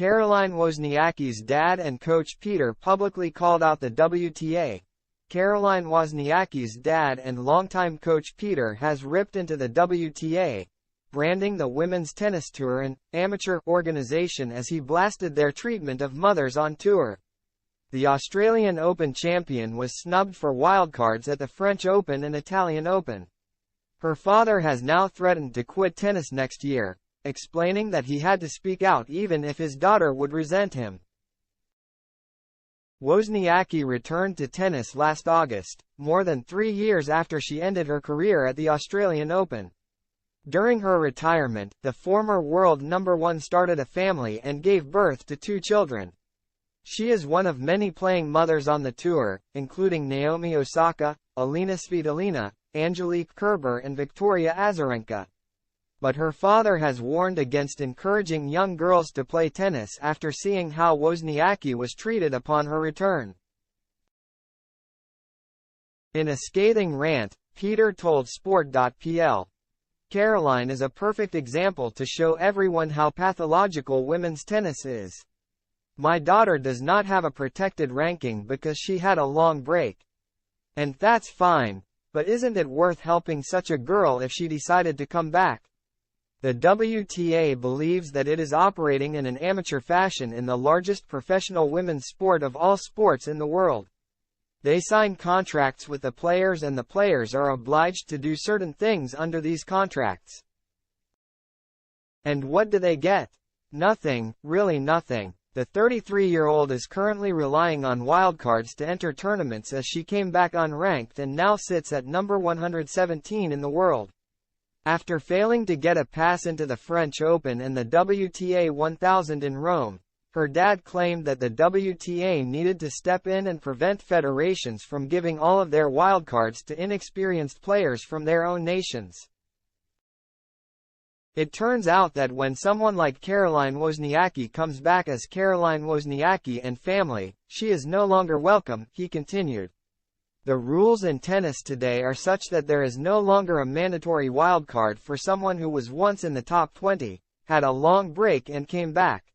Caroline Wozniacki's dad and coach Peter publicly called out the WTA. Caroline Wozniacki's dad and longtime coach Peter has ripped into the WTA, branding the women's tennis tour an amateur organization as he blasted their treatment of mothers on tour. The Australian Open champion was snubbed for wildcards at the French Open and Italian Open. Her father has now threatened to quit tennis next year, explaining that he had to speak out even if his daughter would resent him. Wozniacki returned to tennis last August, more than 3 years after she ended her career at the Australian Open. During her retirement, the former world number one started a family and gave birth to 2 children. She is one of many playing mothers on the tour, including Naomi Osaka, Alina Svitolina, Angelique Kerber and Victoria Azarenka. But her father has warned against encouraging young girls to play tennis after seeing how Wozniacki was treated upon her return. In a scathing rant, Peter told Sport.pl, "Caroline is a perfect example to show everyone how pathological women's tennis is. My daughter does not have a protected ranking because she had a long break. And that's fine, but isn't it worth helping such a girl if she decided to come back?" The WTA believes that it is operating in an amateur fashion in the largest professional women's sport of all sports in the world. They sign contracts with the players and the players are obliged to do certain things under these contracts. And what do they get? Nothing, really nothing. The 33-year-old is currently relying on wildcards to enter tournaments as she came back unranked and now sits at number 117 in the world. After failing to get a pass into the French Open and the WTA 1000 in Rome, her dad claimed that the WTA needed to step in and prevent federations from giving all of their wildcards to inexperienced players from their own nations. It turns out that when someone like Caroline Wozniacki comes back as Caroline Wozniacki and family, she is no longer welcome, he continued. The rules in tennis today are such that there is no longer a mandatory wildcard for someone who was once in the top 20, had a long break and came back.